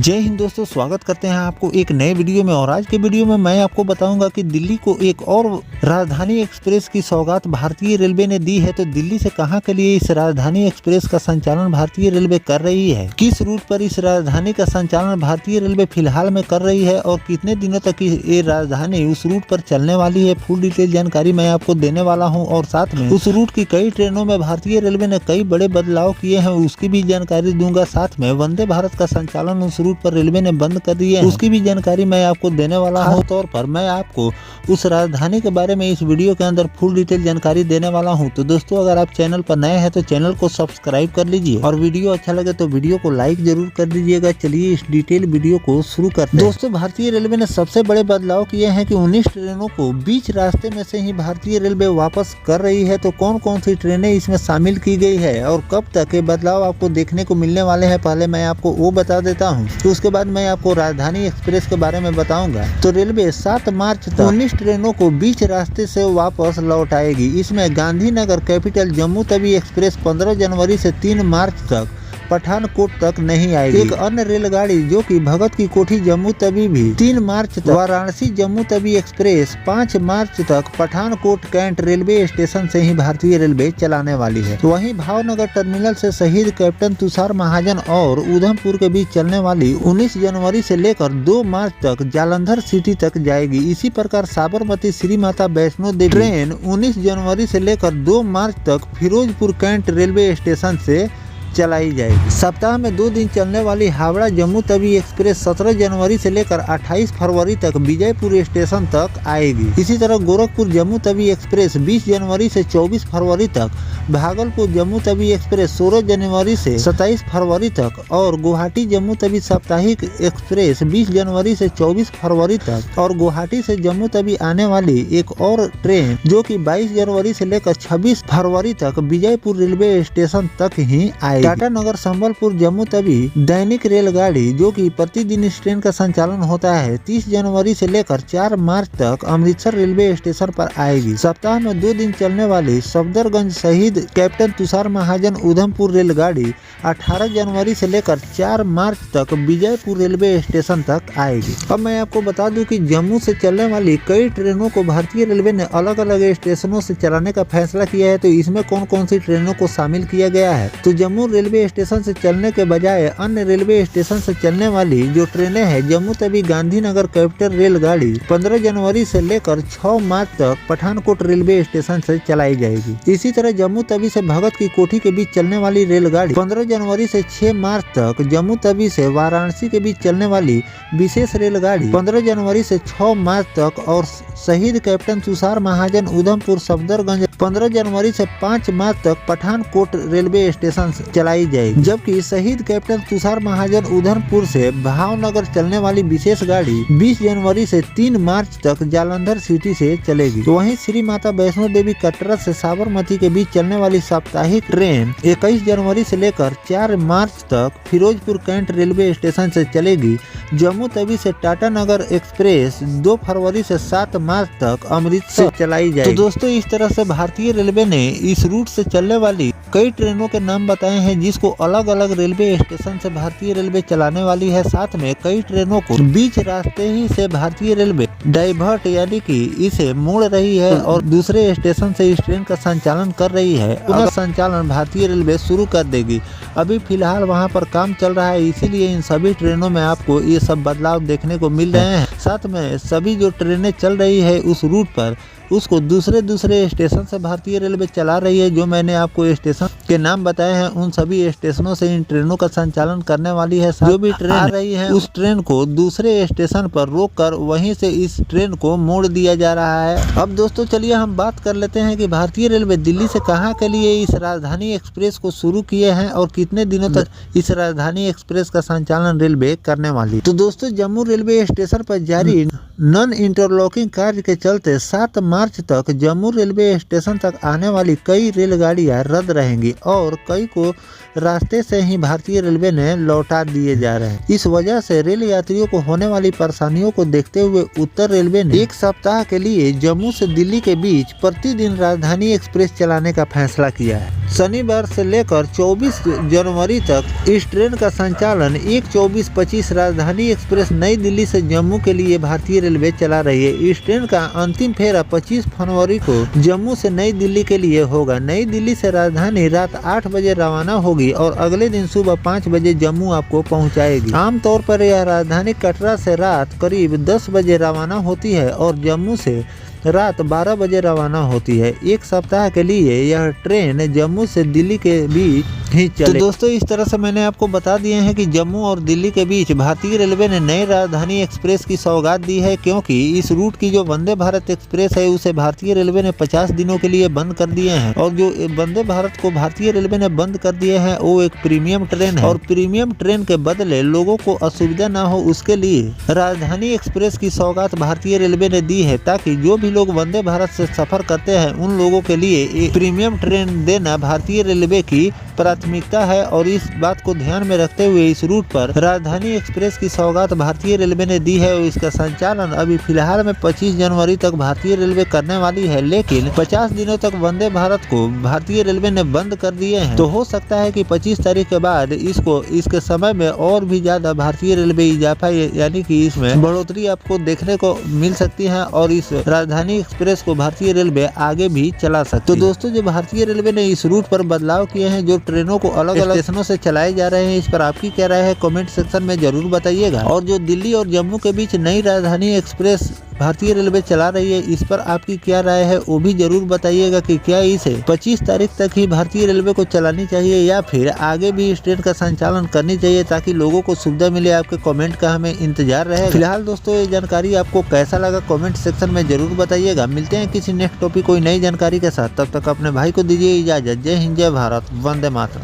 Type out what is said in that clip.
जय हिंद दोस्तों, स्वागत करते हैं आपको एक नए वीडियो में। और आज के वीडियो में मैं आपको बताऊंगा कि दिल्ली को एक और राजधानी एक्सप्रेस की सौगात भारतीय रेलवे ने दी है। तो दिल्ली से कहां के लिए इस राजधानी एक्सप्रेस का संचालन भारतीय रेलवे कर रही है, किस रूट पर इस राजधानी का संचालन भारतीय रेलवे फिलहाल में कर रही है और कितने दिनों तक ये राजधानी उस रूट पर चलने वाली है, फुल डिटेल जानकारी मैं आपको देने वाला हूँ। और साथ में उस रूट की कई ट्रेनों में भारतीय रेलवे ने कई बड़े बदलाव किए हैं, उसकी भी जानकारी दूंगा। साथ में वंदे भारत का संचालन उस रूट पर रेलवे ने बंद कर दिया है, उसकी भी जानकारी मैं आपको देने वाला हूं। तौर पर मैं आपको उस राजधानी के बारे में इस वीडियो के अंदर फुल डिटेल जानकारी देने वाला हूं। तो दोस्तों, अगर आप चैनल पर नए हैं तो चैनल को सब्सक्राइब कर लीजिए और वीडियो अच्छा लगे तो वीडियो को लाइक जरूर कर दीजिएगा। चलिए इस डिटेल वीडियो को शुरू करते हैं। दोस्तों, भारतीय रेलवे ने सबसे बड़े बदलाव किए हैं कि 19 ट्रेनों को बीच रास्ते में से ही भारतीय रेलवे वापस कर रही है। तो कौन कौन सी ट्रेनें इसमें शामिल की गई है और कब तक ये बदलाव आपको देखने को मिलने वाले हैं, पहले मैं आपको वो बता देता हूँ। तो उसके बाद मैं आपको राजधानी एक्सप्रेस के बारे में बताऊंगा। तो रेलवे 7 मार्च तक 19 ट्रेनों को बीच रास्ते से वापस लौटाएगी। इसमें गांधीनगर कैपिटल जम्मू तवी एक्सप्रेस 15 जनवरी से 3 मार्च तक पठानकोट तक नहीं आएगी। एक अन्य रेलगाड़ी जो कि भगत की कोठी जम्मू तवी भी 3 मार्च तक, वाराणसी जम्मू तवी एक्सप्रेस 5 मार्च तक पठानकोट कैंट रेलवे स्टेशन से ही भारतीय रेलवे चलाने वाली है। वहीं भावनगर टर्मिनल से शहीद कैप्टन तुषार महाजन और उधमपुर के बीच चलने वाली 19 जनवरी से लेकर 2 मार्च तक जालंधर सिटी तक जाएगी। इसी प्रकार साबरमती श्री माता वैष्णो देवी ट्रेन 19 जनवरी से लेकर 2 मार्च तक फिरोजपुर कैंट रेलवे स्टेशन से चलाई जाएगी। सप्ताह में 2 दिन चलने वाली हावड़ा जम्मू तवी एक्सप्रेस 17 जनवरी से लेकर 28 फरवरी तक विजयपुर स्टेशन तक आएगी। इसी तरह गोरखपुर जम्मू तवी एक्सप्रेस 20 जनवरी से 24 फरवरी तक, भागलपुर जम्मू तवी एक्सप्रेस 16 जनवरी से 27 फरवरी तक और गुवाहाटी जम्मू तवी साप्ताहिक एक्सप्रेस 20 जनवरी से 24 फरवरी तक। और गुवाहाटी से जम्मू तवी आने वाली एक और ट्रेन जो कि 22 जनवरी से लेकर 26 फरवरी तक विजयपुर रेलवे स्टेशन तक ही आएगी। टाटा नगर संबलपुर जम्मू तवी दैनिक रेलगाड़ी जो कि प्रतिदिन इस ट्रेन का संचालन होता है 30 जनवरी से लेकर 4 मार्च तक अमृतसर रेलवे स्टेशन पर आएगी। सप्ताह में 2 दिन चलने वाली सफदरगंज शहीद कैप्टन तुषार महाजन उधमपुर रेलगाड़ी 18 जनवरी से लेकर 4 मार्च तक विजयपुर रेलवे स्टेशन तक आएगी। अब मैं आपको बता दूं कि जम्मू से चलने वाली कई ट्रेनों को भारतीय रेलवे ने अलग अलग स्टेशनों से चलाने का फैसला किया है। तो इसमें कौन कौन सी ट्रेनों को शामिल किया गया है। तो जम्मू रेलवे स्टेशन से चलने के बजाय अन्य रेलवे स्टेशन से चलने वाली जो ट्रेनें हैं, जम्मू तवी गांधीनगर कैपिटल रेलगाड़ी 15 जनवरी से लेकर 6 मार्च तक पठानकोट रेलवे स्टेशन से चलाई जाएगी। इसी तरह जम्मू तवी से भगत की कोठी के बीच चलने वाली रेलगाड़ी 15 जनवरी से 6 मार्च तक, जम्मू तवी से वाराणसी के बीच चलने वाली विशेष रेलगाड़ी 15 जनवरी से 6 मार्च तक और शहीद कैप्टन तुषार महाजन उधमपुर सफदरगंज 15 जनवरी से 5 मार्च तक पठानकोट रेलवे स्टेशन से चलाई जाएगी। जबकि शहीद कैप्टन तुषार महाजन उधमपुर से भावनगर चलने वाली विशेष गाड़ी 20 जनवरी से 3 मार्च तक जालंधर सिटी से चलेगी। तो वहीं श्री माता वैष्णो देवी कटरा से साबरमती के बीच चलने वाली साप्ताहिक ट्रेन 21 जनवरी से लेकर 4 मार्च तक फिरोजपुर कैंट रेलवे स्टेशन से चलेगी। जम्मू तवी से टाटा नगर एक्सप्रेस 2 फरवरी से 7 मार्च तक अमृतसर चलाई जाएगी। तो दोस्तों, इस तरह से भारतीय रेलवे ने इस रूट से चलने वाली कई ट्रेनों के नाम बताए हैं जिसको अलग अलग रेलवे स्टेशन से भारतीय रेलवे चलाने वाली है। साथ में कई ट्रेनों को बीच रास्ते ही से भारतीय रेलवे डाइवर्ट यानी कि इसे मोड़ रही है और दूसरे स्टेशन से इस ट्रेन का संचालन कर रही है। पुनः संचालन भारतीय रेलवे शुरू कर देगी। अभी फिलहाल वहां पर काम चल रहा है, इसीलिए इन सभी ट्रेनों में आपको ये सब बदलाव देखने को मिल रहे हैं। साथ में सभी जो ट्रेनें चल रही है उस रूट पर उसको दूसरे स्टेशन से भारतीय रेलवे चला रही है। जो मैंने आपको स्टेशन के नाम बताए हैं उन सभी स्टेशनों से इन ट्रेनों का संचालन करने वाली है। जो भी ट्रेन आ रही है उस ट्रेन को दूसरे स्टेशन पर रोककर वहीं से इस ट्रेन को मोड़ दिया जा रहा है। अब दोस्तों, चलिए हम बात कर लेते हैं कि भारतीय रेलवे दिल्ली से कहां के लिए इस राजधानी एक्सप्रेस को शुरू किए हैं और कितने दिनों तक इस राजधानी एक्सप्रेस का संचालन रेलवे करने वाली। तो दोस्तों, जम्मू रेलवे स्टेशन पर जारी नॉन इंटरलॉकिंग कार्य के चलते 7 मार्च तक जम्मू रेलवे स्टेशन तक आने वाली कई रेलगाड़ियां रद्द रहेंगी और कई को रास्ते से ही भारतीय रेलवे ने लौटा दिए जा रहे हैं। इस वजह से रेल यात्रियों को होने वाली परेशानियों को देखते हुए उत्तर रेलवे ने एक सप्ताह के लिए जम्मू से दिल्ली के बीच प्रतिदिन राजधानी एक्सप्रेस चलाने का फैसला किया है। शनिवार से लेकर 24 जनवरी तक इस ट्रेन का संचालन 1-24-25 राजधानी एक्सप्रेस नई दिल्ली से जम्मू के लिए भारतीय रेलवे चला रही है। इस ट्रेन का अंतिम फेरा 25 फरवरी को जम्मू से नई दिल्ली के लिए होगा। नई दिल्ली से राजधानी रात 8 बजे रवाना होगी और अगले दिन सुबह 5 बजे जम्मू आपको पहुंचाएगी। आमतौर पर यह राजधानी कटरा से रात करीब 10 बजे रवाना होती है और जम्मू से रात 12 बजे रवाना होती है। एक सप्ताह के लिए यह ट्रेन जम्मू से दिल्ली के बीच ही चले। तो दोस्तों, इस तरह से मैंने आपको बता दिए हैं कि जम्मू और दिल्ली के बीच भारतीय रेलवे ने नई राजधानी एक्सप्रेस की सौगात दी है, क्योंकि इस रूट की जो वंदे भारत एक्सप्रेस है उसे भारतीय रेलवे ने 50 दिनों के लिए बंद कर दिए हैं। और जो वंदे भारत को भारतीय रेलवे ने बंद कर दिए हैं वो एक प्रीमियम ट्रेन है और प्रीमियम ट्रेन के बदले लोगों को असुविधा न हो उसके लिए राजधानी एक्सप्रेस की सौगात भारतीय रेलवे ने दी है, ताकि जो भी लोग वंदे भारत से सफर करते हैं उन लोगों के लिए एक प्रीमियम ट्रेन देना भारतीय रेलवे की प्राथमिकता है। और इस बात को ध्यान में रखते हुए इस रूट पर राजधानी एक्सप्रेस की सौगात भारतीय रेलवे ने दी है और इसका संचालन अभी फिलहाल में 25 जनवरी तक भारतीय रेलवे करने वाली है, लेकिन 50 दिनों तक वंदे भारत को भारतीय रेलवे ने बंद कर दिए हैं। तो हो सकता है कि 25 तारीख के बाद इसके समय में और भी ज्यादा भारतीय रेलवे इजाफा यानी कि इसमें बढ़ोतरी आपको देखने को मिल सकती है और इस राजधानी एक्सप्रेस को भारतीय रेलवे आगे भी चला सकती है। तो दोस्तों, जो भारतीय रेलवे ने इस रूट पर बदलाव किए हैं, जो ट्रेनों को अलग अलग स्टेशनों से चलाए जा रहे हैं, इस पर आपकी क्या राय है कमेंट सेक्शन में जरूर बताइएगा। और जो दिल्ली और जम्मू के बीच नई राजधानी एक्सप्रेस भारतीय रेलवे चला रही है, इस पर आपकी क्या राय है वो भी जरूर बताइएगा कि क्या इसे 25 तारीख तक ही भारतीय रेलवे को चलानी चाहिए या फिर आगे भी इस ट्रेन का संचालन करनी चाहिए, ताकि लोगों को सुविधा मिले। आपके कमेंट का हमें इंतजार रहेगा। फिलहाल दोस्तों, ये जानकारी आपको कैसा लगा कमेंट सेक्शन में जरूर बताइएगा। मिलते हैं किसी नेक्स्ट टॉपिक कोई नई जानकारी के साथ, तब तक अपने भाई को दीजिए इजाजत। जय हिंद, जय भारत, वंदे मातरम।